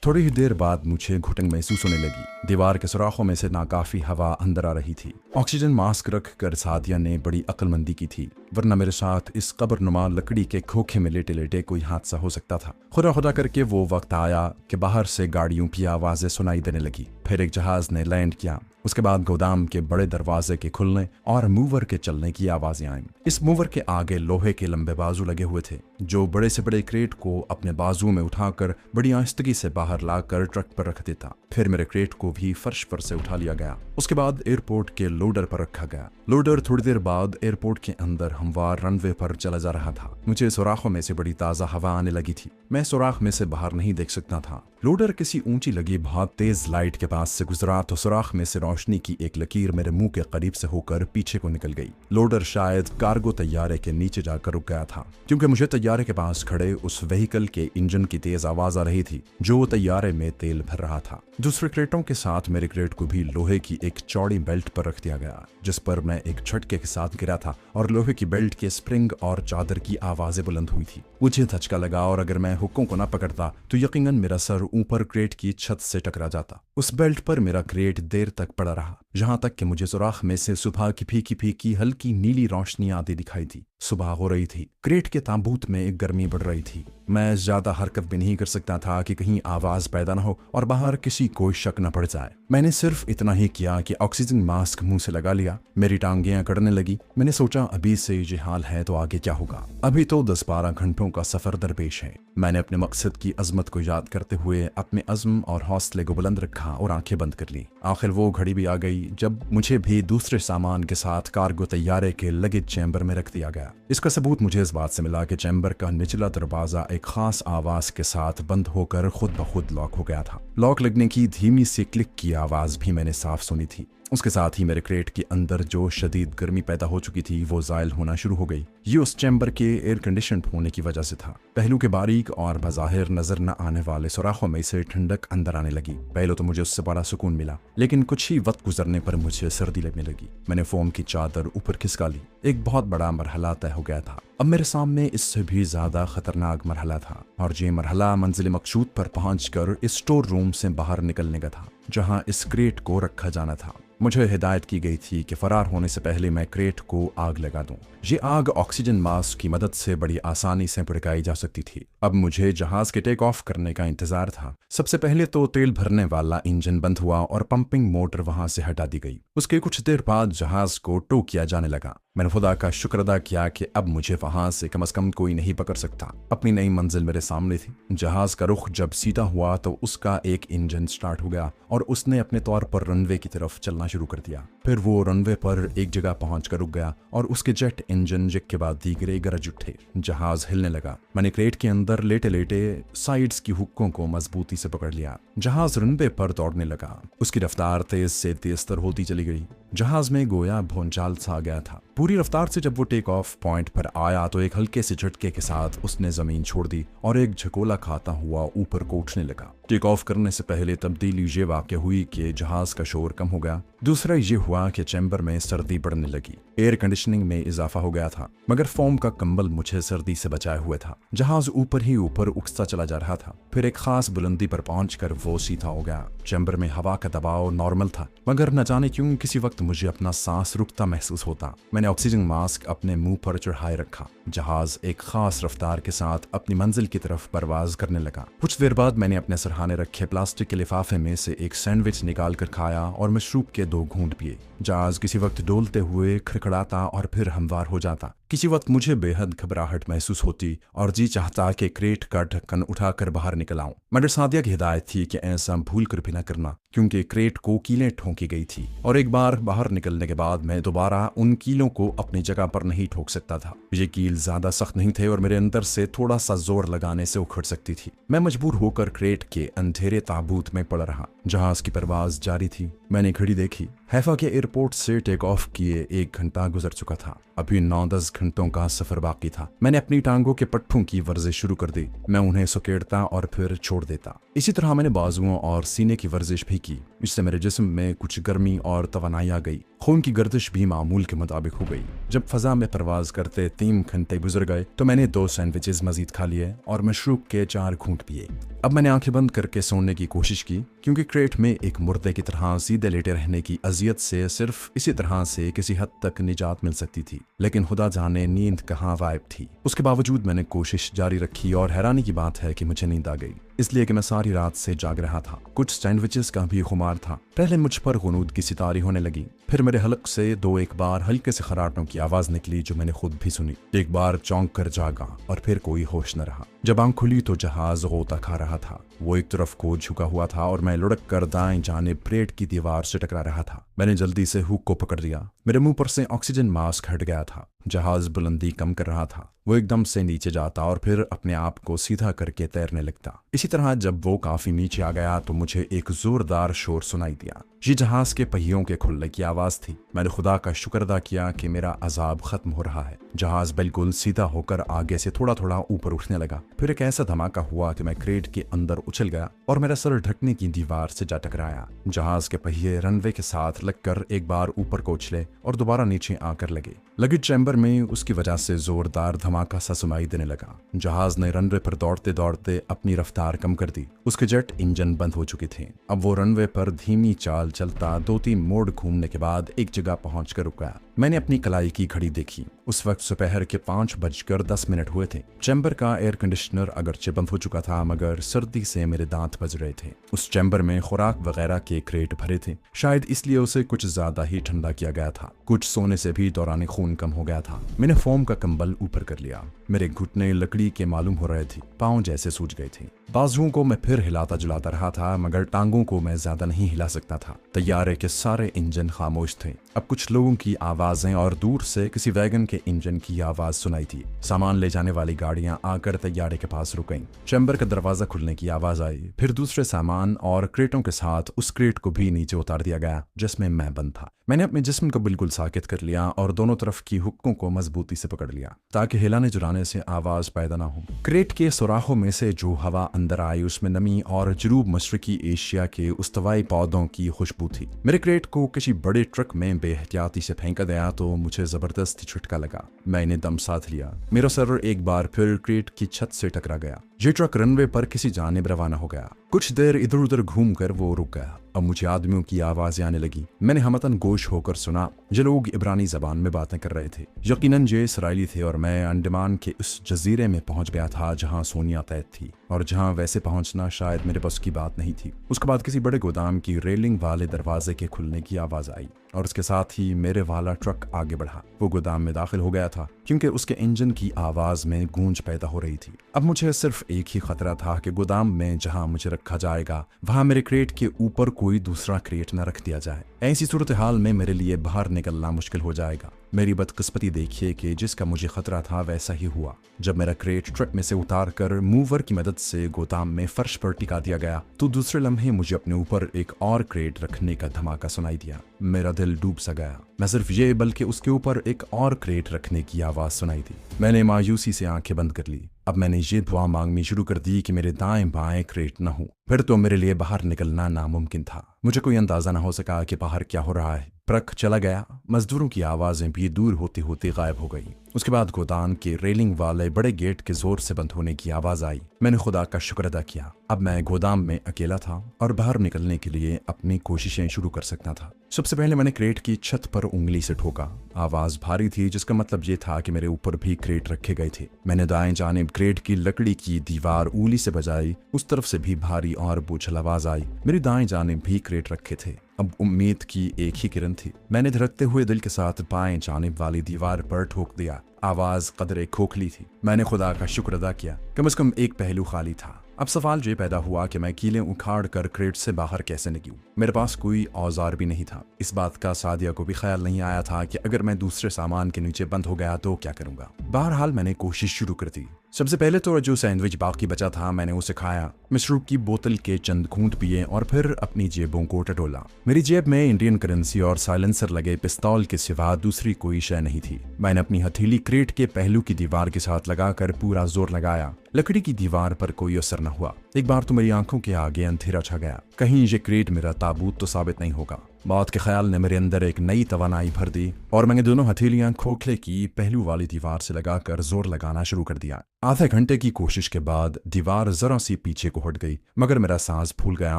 थोड़ी ही देर बाद मुझे घुटन महसूस होने लगी। दीवार के सुराखों में से नाकाफी हवा अंदर आ रही थी। ऑक्सीजन मास्क रख कर सादिया ने बड़ी अक्लमंदी की थी, वरना मेरे साथ इस कब्रनुमा लकड़ी के खोखे में लेटे लेटे कोई हादसा हो सकता था। खुदा खुदा करके वो वक्त आया कि बाहर से गाड़ियों की आवाजें सुनाई देने लगी। फिर एक जहाज ने लैंड किया। उसके बाद गोदाम के बड़े दरवाजे के खुलने और मूवर के चलने की आवाजें आईं। इस मूवर के आगे लोहे के लंबे बाजू लगे हुए थे, जो बड़े से बड़े क्रेट को अपने बाजू में उठाकर बड़ी आहिस्तगी से बाहर लाकर ट्रक पर रख देता। फिर मेरे क्रेट को भी फर्श पर से उठा लिया गया। उसके बाद एयरपोर्ट के लोडर पर रखा गया। लोडर थोड़ी देर बाद एयरपोर्ट के अंदर हमवार रनवे पर चला जा रहा था। मुझे सुराखों में से बड़ी ताज़ा हवा आने लगी थी। मैं सुराख में से बाहर नहीं देख सकता था। लोडर किसी ऊंची लगी बहुत तेज लाइट के पास से गुजरा तो सुराख में से रोशनी की एक लकीर मेरे मुंह के करीब से होकर पीछे को निकल गई। लोडर शायद कार्गो तैयारे के नीचे जाकर रुक गया था, क्योंकि मुझे तैयारे के पास खड़े उस व्हीकल के इंजन की तेज आवाज आ रही थी जो तैयारे में तेल भर रहा था। दूसरे क्रेटों के साथ मेरे क्रेट को भी लोहे की एक चौड़ी बेल्ट पर रख दिया गया, जिस पर मैं एक झटके के साथ गिरा था और लोहे की बेल्ट के स्प्रिंग और चादर की आवाजें बुलंद हुई थी। मुझे धचका लगा और अगर मैं हुक्कों को न पकड़ता तो यकीनन मेरा सर ऊपर क्रेट की छत से टकरा जाता। उस बेल्ट पर मेरा क्रेट देर तक पड़ा रहा, जहां तक कि मुझे सुराख में से सुबह की फीकी फीकी हल्की नीली रोशनी आती दिखाई दी। सुबह हो रही थी। क्रेट के ताबूत में एक गर्मी बढ़ रही थी। मैं ज्यादा हरकत भी नहीं कर सकता था कि कहीं आवाज पैदा न हो और बाहर किसी को शक न पड़ जाए। मैंने सिर्फ इतना ही किया कि ऑक्सीजन मास्क मुंह से लगा लिया। मेरी टांगें अकड़ने लगी। मैंने सोचा अभी से ये हाल है तो आगे क्या होगा। अभी तो 10-12 घंटों का सफर दरपेश है। मैंने अपने मकसद की अजमत को याद करते हुए अपने अज़्म और हौसले को बुलंद रखा और आंखें बंद कर ली। आखिर वो घड़ी भी आ गई जब मुझे भी दूसरे सामान के साथ कार्गो तैयारे के लगेज चैम्बर में रख दिया गया। इसका सबूत मुझे इस बात से मिला कि चैम्बर का निचला दरवाजा एक खास आवाज के साथ बंद होकर खुद ब खुद लॉक हो गया था। लॉक लगने की धीमी सी क्लिक की आवाज भी मैंने साफ सुनी थी। उसके साथ ही मेरे क्रेट के अंदर जो शदीद गर्मी पैदा हो चुकी थी वो जायल होना शुरू हो गई। ये उस चैम्बर के एयर कंडीशन होने की वजह से था। पहलू के बारीक और बाज़ाहिर नजर न आने वाले सुराखों में से ठंडक अंदर आने लगी। पहले तो मुझे उससे बड़ा सुकून मिला, लेकिन कुछ ही वक्त गुजरने पर मुझे सर्दी लगने लगी। मैंने फोम की चादर ऊपर खिसका ली। एक बहुत बड़ा मरहला तय हो गया था। अब मेरे सामने इससे भी ज्यादा खतरनाक मरहला था, और ये मरहला मंजिल मकसूद पर पहुंचकर इस स्टोर रूम से बाहर निकलने का था, जहां इस क्रेट को रखा जाना था। मुझे हिदायत की गई थी कि फरार होने से पहले मैं क्रेट को आग लगा दूं। ये आग ऑक्सीजन मास्क की मदद से बड़ी आसानी से भड़काई जा सकती थी। अब मुझे जहाज के टेक ऑफ करने का इंतजार था। सबसे पहले तो तेल भरने वाला इंजन बंद हुआ और पंपिंग मोटर वहां से हटा दी गई। उसके कुछ देर बाद जहाज को टो किया जाने लगा। मैंने खुदा का शुक्र अदा किया कि अब मुझे वहां से कम से कम कोई नहीं पकड़ सकता। अपनी नई मंजिल मेरे सामने थी। जहाज का रुख जब सीधा हुआ तो उसका एक इंजन स्टार्ट हो गया और उसने अपने तौर पर रनवे की तरफ चलना शुरू कर दिया। फिर वो रनवे पर एक जगह पहुंचकर रुक गया और उसके जेट इंजन एक के बाद दीगरे गरज उठे। जहाज हिलने लगा। मैंने क्रेट के अंदर लेटे लेटे साइड्स की हुक्कों को मजबूती से पकड़ लिया। जहाज रनवे पर दौड़ने लगा। उसकी रफ्तार तेज से तेजतर होती चली गई। जहाज में गोया भौंचाल सा आ गया था। पूरी रफ्तार से जब वो टेक ऑफ पॉइंट पर आया तो एक हल्के से झटके के साथ उसने जमीन छोड़ दी और एक झकोला खाता हुआ ऊपर को उठने लगा। टेक ऑफ करने से पहले तब्दीली ये वाक़या हुई कि जहाज का शोर कम हो गया। दूसरा ये हुआ कि चैम्बर में सर्दी बढ़ने लगी। एयर कंडीशनिंग में इजाफा हो गया था, मगर फोम का कंबल मुझे सर्दी से बचाए हुए था। जहाज ऊपर ही ऊपर उकसता चला जा रहा था। फिर एक खास बुलंदी पर पहुंचकर वो सीधा हो गया। चैम्बर में हवा का दबाव नॉर्मल था, मगर न जाने क्यों किसी वक्त मुझे अपना सांस रुकता महसूस होता। मैंने ऑक्सीजन मास्क अपने मुंह पर चढ़ाए रखा। जहाज एक खास रफ्तार के साथ अपनी मंजिल की तरफ परवाज करने लगा। कुछ देर बाद मैंने अपने सरहाने रखे प्लास्टिक के लिफाफे में से एक सैंडविच निकाल कर खाया और मशरूब के 2 घूंट पिए। जहाज किसी वक्त डोलते हुए खड़खड़ाता और फिर हमवार हो जाता। किसी वक्त मुझे बेहद घबराहट महसूस होती और जी चाहता कि क्रेट का ढक्कन उठाकर बाहर निकल आऊं। मगर सादिया की हिदायत थी कि ऐसा भूल कर भी न करना, क्योंकि क्रेट को कीलें ठोंकी गई थी और एक बार बाहर निकलने के बाद मैं दोबारा उन कीलों को अपनी जगह पर नहीं ठोक सकता था। ये कील ज्यादा सख्त नहीं थे और मेरे अंदर से थोड़ा सा जोर लगाने से उखड़ सकती थी। मैं मजबूर होकर क्रेट के अंधेरे ताबूत में पड़ा रहा। जहाज की परवाज जारी थी। मैंने घड़ी देखी। हैफा के एयरपोर्ट से टेक ऑफ किए 1 घंटा गुजर चुका था। अभी 9-10 घंटों का सफर बाकी था। मैंने अपनी टांगों के पट्टों की वर्जिश शुरू कर दी। मैं उन्हें सुकेड़ता और फिर छोड़ देता। इसी तरह मैंने बाजुओं और सीने की वर्जिश भी की। इससे मेरे जिस्म में कुछ गर्मी और तवानाई आ गई। खून की गर्दिश भी मामूल के मुताबिक हो गई। जब फजा में परवाज करते 3 घंटे गुजर गए तो मैंने 2 सैंडविचेस मजीद खा लिए और मशरूब के 4 घूंट पिए। अब मैंने आंखें बंद करके सोने की कोशिश की, क्योंकि क्रेट में एक मुर्दे की तरह सीधे लेटे रहने की अजियत से सिर्फ इसी तरह से किसी हद तक निजात मिल सकती थी। लेकिन खुदा जाने नींद कहाँ गायब थी। उसके बावजूद मैंने कोशिश जारी रखी और हैरानी की बात है कि मुझे नींद आ गई, इसलिए कि मैं सारी रात से जाग रहा था। कुछ सैंडविचेस का भी खुमार था। पहले मुझ पर गुनूद की सितारी होने लगी, फिर मेरे हलक से 2-1 बार हल्के से खराटों की आवाज निकली जो मैंने खुद भी सुनी। एक बार चौंक कर जागा और फिर कोई होश न रहा। जब आंख खुली तो जहाज गोता खा रहा था। वो एक तरफ को झुका हुआ था और मैं लुढ़क कर दाएं जाने प्लेट की दीवार से टकरा रहा था। मैंने जल्दी से हुक को पकड़ लिया। मेरे मुंह पर से ऑक्सीजन मास्क हट गया था। जहाज बुलंदी कम कर रहा था। वो एकदम से नीचे जाता और फिर अपने आप को सीधा करके तैरने लगता। इसी तरह जब वो काफी नीचे आ गया तो मुझे एक जोरदार शोर सुनाई दिया। ये जहाज के पहियों के खुलने की आवाज थी। मैंने खुदा का शुक्र अदा किया कि मेरा अजाब खत्म हो रहा है। जहाज बिल्कुल सीधा होकर आगे से थोड़ा थोड़ा ऊपर उठने लगा। फिर एक ऐसा धमाका हुआ कि मैं क्रेट के अंदर उछल गया और मेरा सर ढकने की दीवार से जा टकराया। जहाज के पहिए रनवे के साथ लगकर एक बार ऊपर को उछले और दोबारा नीचे आकर लगे। लगेज चैम्बर में उसकी वजह से जोरदार धमाका सा सुनाई देने लगा। जहाज ने रनवे पर दौड़ते दौड़ते अपनी रफ्तार कम कर दी। उसके जेट इंजन बंद हो चुके थे। अब वो रनवे पर धीमी चाल चलता 2-3 मोड़ घूमने के बाद एक जगह पहुंचकर रुका। मैंने अपनी कलाई की घड़ी देखी। उस वक्त दोपहर के 5:10 हुए थे। चैम्बर का एयर कंडीशनर अगरचे बंद हो चुका था, मगर सर्दी से मेरे दांत बज रहे थे। उस चैम्बर में खुराक वगैरह के क्रेट भरे थे, शायद इसलिए उसे कुछ ज्यादा ही ठंडा किया गया था। कुछ सोने से भी दौरान खून कम हो गया था। मैंने फोम का कंबल ऊपर कर लिया। मेरे घुटने लकड़ी के मालूम हो रहे थे, पांव जैसे सूज गए थे। बाजुओं को मैं फिर हिलाता जुलाता रहा था, मगर टांगों को मैं ज्यादा नहीं हिला सकता था। तैयारे के सारे इंजन खामोश थे। अब कुछ लोगों की आवाजें और दूर से किसी वैगन के इंजन की आवाज सुनाई थी। सामान ले जाने वाली गाड़ियां आकर तैयारे के पास रुक गईं। चैम्बर का दरवाजा खुलने की आवाज आई। फिर दूसरे सामान और क्रेटों के साथ उस क्रेट को भी नीचे उतार दिया गया जिसमें मैं बंद था। मैंने अपने जिस्म को बिल्कुल साकित कर लिया और दोनों तरफ की हुक्कों को मजबूती से पकड़ लिया ताकि हिलाने जुलाने से आवाज पैदा ना हो। क्रेट के सुराखों में से जो हवा अंदर आई उसमें नमी और जनूब मशरकी एशिया के उस्तवाई पौधों की खुशबू थी। मेरे क्रेट को किसी बड़े ट्रक में बेहतियाती से फेंका गया तो मुझे जबरदस्त झटका लगा। मैंने दम साध लिया। मेरा सर एक बार फिर क्रेट की छत से टकरा गया। ये ट्रक रनवे पर किसी जानिब रवाना हो गया। कुछ देर इधर उधर घूमकर वो रुक गया। अब मुझे आदमियों की आवाजें आने लगी। मैंने हमतन गोश होकर सुना। ये लोग इब्रानी जबान में बातें कर रहे थे। यकीनन ये इसराइली थे और मैं अंडमान के उस जजीरे में पहुंच गया था जहां सोनिया तैद थी और जहां वैसे पहुंचना शायद मेरे बस की बात नहीं थी। उसके बाद किसी बड़े गोदाम की रेलिंग वाले दरवाजे के खुलने की आवाज आई और उसके साथ ही मेरे वाला ट्रक आगे बढ़ा। वो गोदाम में दाखिल हो गया था क्योंकि उसके इंजन की आवाज में गूंज पैदा हो रही थी। अब मुझे सिर्फ एक ही खतरा था कि गोदाम में जहां मुझे रखा जाएगा वहां मेरे क्रेट के ऊपर कोई दूसरा क्रेट न रख दिया जाए। ऐसी सूरत हाल में मेरे लिए बाहर निकलना मुश्किल हो जाएगा। मेरी बदकिस्मती देखिए कि जिसका मुझे खतरा था वैसा ही हुआ। जब मेरा क्रेट ट्रक में से उतार कर मूवर की मदद से गोदाम में फर्श पर टिका दिया गया तो दूसरे लम्हे मुझे अपने ऊपर एक और क्रेट रखने का धमाका सुनाई दिया। मेरा दिल डूब सा गया। न सिर्फ ये बल्कि उसके ऊपर एक और क्रेट रखने की आवाज सुनाई दी। मैंने मायूसी से आंखें बंद कर ली। अब मैंने ये दुआ मांगनी शुरू कर दी कि मेरे दाएं बाएं क्रेट न हो। फिर तो मेरे लिए बाहर निकलना नामुमकिन था। मुझे कोई अंदाजा न हो सका कि बाहर क्या हो रहा है। ट्रक चला गया। मजदूरों की आवाजें भी दूर होते होते गायब हो गई। उसके बाद गोदाम के रेलिंग वाले बड़े गेट के जोर से बंद होने की आवाज आई। मैंने खुदा का शुक्र अदा किया। अब मैं गोदाम में अकेला था और बाहर निकलने के लिए अपनी कोशिशें शुरू कर सकता था। सबसे पहले मैंने क्रेट की छत पर उंगली से ठोका। आवाज भारी थी जिसका मतलब ये था कि मेरे ऊपर भी क्रेट रखे गए थे। मैंने दाएं जानिब क्रेट की लकड़ी की दीवार उंगली से बजाई। उस तरफ से भी भारी और बोझल आवाज आई। मेरी दाएं जानिब भी क्रेट रखे थे। अब उम्मीद की एक ही किरण थी। मैंने धड़कते हुए दिल के साथ बाएं जानिब वाली दीवार पर ठोक दिया। आवाज कदरे खोखली थी। मैंने खुदा का शुक्र अदा किया। कम से कम एक पहलू खाली था। अब सवाल ये पैदा हुआ कि मैं कीलें उखाड़ कर क्रेट से बाहर कैसे निकलूं। मेरे पास कोई औजार भी नहीं था। इस बात का सादिया को भी ख्याल नहीं आया था कि अगर मैं दूसरे सामान के नीचे बंद हो गया तो क्या करूंगा। बहरहाल मैंने कोशिश शुरू कर दी। सबसे पहले तो जो सैंडविच बाकी बचा था मैंने उसे खाया। मशरूब की बोतल के चंद घूंट पिए और फिर अपनी जेबों को टटोला। मेरी जेब में इंडियन करेंसी और साइलेंसर लगे पिस्तौल के सिवा दूसरी कोई शय नहीं थी। मैंने अपनी हथेली क्रेट के पहलू की दीवार के साथ लगाकर पूरा जोर लगाया। लकड़ी की दीवार पर कोई असर न हुआ। एक बार तो मेरी आंखों के आगे अंधेरा छा गया। कहीं ये क्रेट मेरा ताबूत तो साबित नहीं होगा। मौत के ख्याल ने मेरे अंदर एक नई तवानाई भर दी और मैंने दोनों हथेलियां खोखले की पहलू वाली दीवार से लगाकर जोर लगाना शुरू कर दिया। आधे घंटे की कोशिश के बाद दीवार जरा सी पीछे को हट गई, मगर मेरा सांस फूल गया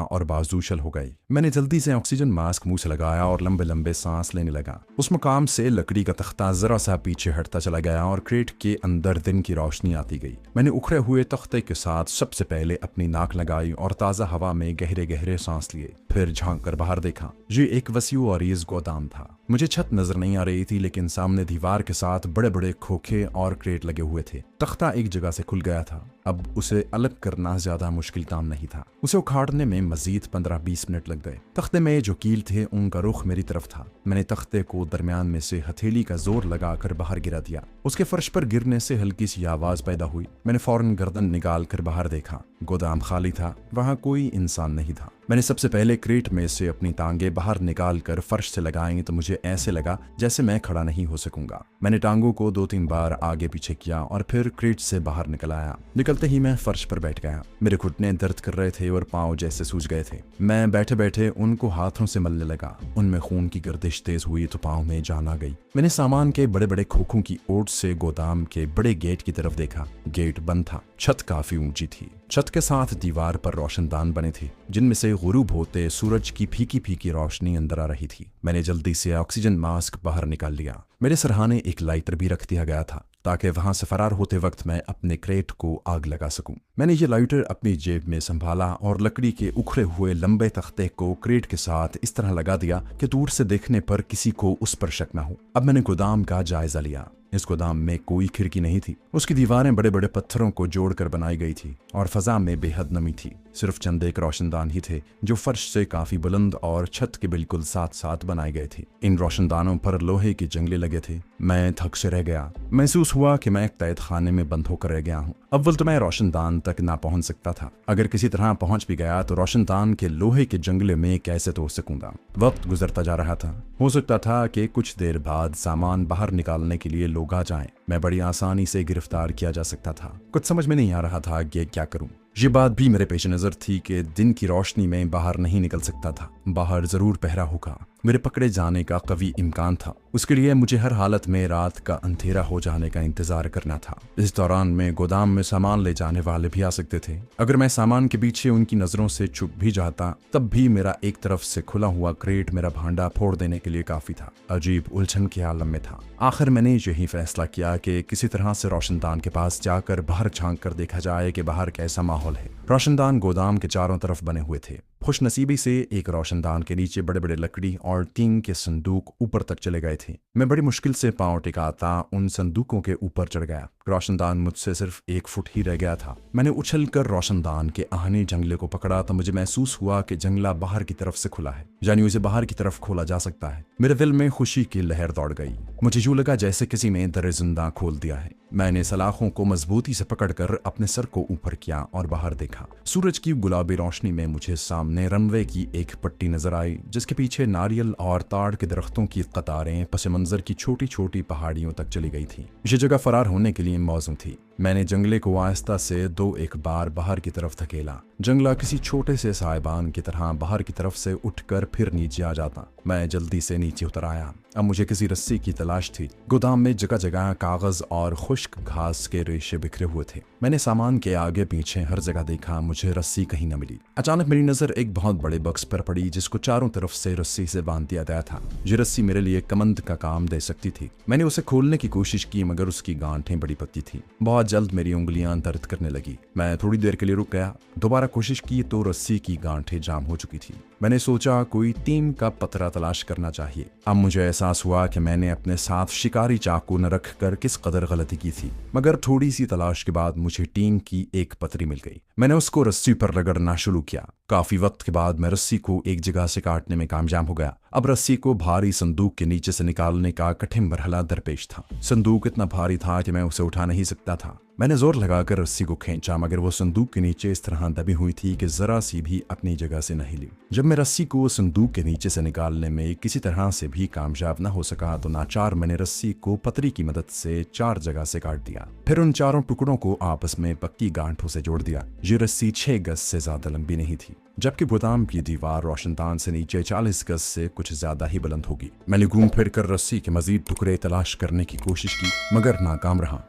और बाजू शल हो गई। मैंने जल्दी से ऑक्सीजन मास्क मुंह से लगाया और लंबे लंबे सांस लेने लगा। उस मुकाम से लकड़ी का तख्ता जरा सा पीछे हटता चला गया और क्रेट के अंदर दिन की रोशनी आती गई। मैंने उखड़े हुए तख्ते के साथ सबसे पहले अपनी नाक लगाई और ताज़ा हवा में गहरे गहरे सांस लिए। फिर झांक कर बाहर देखा। ये एक वसीउ और अरीज गोदाम था। मुझे छत नजर नहीं आ रही थी, लेकिन सामने दीवार के साथ बड़े बड़े खोखे और क्रेट लगे हुए थे। तख्ता एक जगह से खुल गया था। अब उसे अलग करना ज्यादा मुश्किल काम नहीं था। उसे उखाड़ने में मजीद 15-20 मिनट लग गए। तख्ते में जो कील थे उनका रुख मेरी तरफ था। मैंने तख्ते को दरमियान में से हथेली का जोर लगाकर बाहर गिरा दिया। उसके फर्श पर गिरने से हल्की सी आवाज पैदा हुई। मैंने फौरन गर्दन निकाल कर बाहर देखा। गोदाम खाली था, वहां कोई इंसान नहीं था। मैंने सबसे पहले क्रेट में से अपनी टांगे बाहर निकाल कर फर्श से लगाई तो मुझे ऐसे लगा जैसे मैं खड़ा नहीं हो सकूंगा। मैंने टांगों को 2-3 बार आगे पीछे किया और फिर क्रेट से बाहर निकल आया। निकलते ही मैं फर्श पर बैठ गया। मेरे घुटने दर्द कर रहे थे और पांव जैसे सूज गए थे। मैं बैठे बैठे उनको हाथों से मलने लगा। उनमें खून की गर्दिश तेज हुई तो पांव में जान आ गई। मैंने सामान के बड़े बड़े खोखों की ओट से गोदाम के बड़े गेट की तरफ देखा। गेट बंद था। छत काफी ऊंची थी। छत के साथ दीवार पर रोशनदान बने थे, जिनमें से गुरूब होते सूरज की फीकी फीकी रोशनी अंदर आ रही थी। मैंने जल्दी से ऑक्सीजन मास्क बाहर निकाल लिया। मेरे सरहाने एक लाइटर भी रख दिया गया था ताकि वहां से फरार होते वक्त मैं अपने क्रेट को आग लगा सकूं। मैंने ये लाइटर अपनी जेब में संभाला और लकड़ी के उखड़े हुए लंबे तख्ते को क्रेट के साथ इस तरह लगा दिया कि दूर से देखने पर किसी को उस पर शक न हो। अब मैंने गोदाम का जायजा लिया। इस गोदाम में कोई खिड़की नहीं थी। उसकी दीवारें बड़े बड़े पत्थरों को जोड़कर बनाई गई थी और फजा में बेहद नमी थी। सिर्फ चंद एक रोशनदान ही थे जो फर्श से काफी बुलंद और छत के बिल्कुल साथ साथ बनाए गए थे। इन रोशनदानों पर लोहे के जंगले लगे थे। मैं थक से रह गया। महसूस हुआ कि मैं एक कैद खाने में बंद होकर रह गया हूँ। अव्वल तो मैं रोशनदान तक ना पहुंच सकता था। अगर किसी तरह पहुंच भी गया तो रोशनदान के लोहे के जंगले में कैसे तोड़ सकूंगा। वक्त गुजरता जा रहा था। हो सकता था कि कुछ देर बाद सामान बाहर निकालने के लिए लोग आ जाएं। मैं बड़ी आसानी से गिरफ्तार किया जा सकता था। कुछ समझ में नहीं आ रहा था कि क्या करूं। ये बात भी मेरे पेश नजर थी कि दिन की रोशनी में बाहर नहीं निकल सकता था। बाहर जरूर पहरा होगा। मेरे पकड़े जाने का कवी इम्कान था। उसके लिए मुझे हर हालत में रात का अंधेरा हो जाने का इंतजार करना था। इस दौरान में गोदाम में सामान ले जाने वाले भी आ सकते थे। अगर मैं सामान के पीछे उनकी नजरों से छुप भी जाता तब भी मेरा एक तरफ से खुला हुआ क्रेट मेरा भांडा फोड़ देने के लिए काफी था। अजीब उलझन के आलम में था। आखिर मैंने यही फैसला किया कि किसी तरह से रोशनदान के पास जाकर बाहर झांक कर देखा जाए कि बाहर कैसा माहौल है। रोशनदान गोदाम के चारों तरफ बने हुए थे। खुशनसीबी से एक रोशनदान के नीचे बड़े बड़े लकड़ी और टीन के संदूक ऊपर तक चले गए थे। मैं बड़ी मुश्किल से पांव टिकाता उन संदूकों के ऊपर चढ़ गया। रोशनदान मुझसे सिर्फ 1 फुट ही रह गया था। मैंने उछलकर रोशनदान के आहने जंगले को पकड़ा तो मुझे महसूस हुआ कि जंगला बाहर की तरफ से खुला है, यानी उसे बाहर की तरफ खोला जा सकता है। मेरे दिल में खुशी की लहर दौड़ गई। मुझे यूं लगा जैसे किसी ने दर जिंदा खोल दिया है। मैंने सलाखों को मजबूती से पकड़कर अपने सर को ऊपर किया और बाहर देखा। सूरज की गुलाबी रोशनी में मुझे सामने रनवे की एक पट्टी नजर आई, जिसके पीछे नारियल और ताड़ के दरख्तों की कतारें पस मंजर की छोटी छोटी पहाड़ियों तक चली गई थी। ये जगह फरार होने के लिए मौजूद थी। मैंने जंगले को आहिस्ता से 2-1 बार बाहर की तरफ धकेला। जंगला किसी छोटे से साइबान की तरह बाहर की तरफ से उठकर फिर नीचे आ जाता। मैं जल्दी से नीचे उतर आया। अब मुझे किसी रस्सी की तलाश थी। गोदाम में जगह जगह कागज और खुश्क घास के रेशे बिखरे हुए थे। मैंने सामान के आगे पीछे हर जगह देखा, मुझे रस्सी कहीं न मिली। अचानक मेरी नजर एक बहुत बड़े बक्स पर पड़ी जिसको चारों तरफ से रस्सी से बांध दिया गया था। ये रस्सी मेरे लिए कमंद का काम दे सकती थी। मैंने उसे खोलने की कोशिश की मगर उसकी गांठें बड़ी पतली थी। बहुत जल्द मेरी उंगलियां दर्द करने लगी। मैं थोड़ी देर के लिए रुक गया। दोबारा कोशिश की तो रस्सी की गांठें जाम हो चुकी थी। मैंने सोचा कोई टीम का पतरा तलाश करना चाहिए। अब मुझे एहसास हुआ कि मैंने अपने साथ शिकारी चाकू न रख कर किस कदर गलती की थी। मगर थोड़ी सी तलाश के बाद मुझे टीम की एक पतरी मिल गई। मैंने उसको रस्सी पर रगड़ना शुरू किया। काफी वक्त के बाद मैं रस्सी को एक जगह से काटने में कामयाब हो गया। अब रस्सी को भारी संदूक के नीचे से निकालने का कठिन मरहला दरपेश था। संदूक इतना भारी था कि मैं उसे उठा नहीं सकता था। मैंने जोर लगाकर रस्सी को खींचा मगर वो संदूक के नीचे इस तरह दबी हुई थी कि जरा सी भी अपनी जगह से न हिली। जब मैं रस्सी को संदूक के नीचे से निकालने में किसी तरह से भी कामयाब न हो सका तो नाचार मैंने रस्सी को पतरी की मदद से 4 जगह से काट दिया। फिर उन चारों टुकड़ों को आपस में पक्की गांठों से जोड़ दिया। ये रस्सी 6 गज से ज्यादा लंबी नहीं थी। जबकि गोदाम की दीवार रोशनदान से नीचे 40 गज से कुछ ज्यादा ही बुलंद होगी। मैंने घूम फिर कर रस्सी के मजीद टुकड़े तलाश करने की कोशिश की, मगर नाकाम रहा।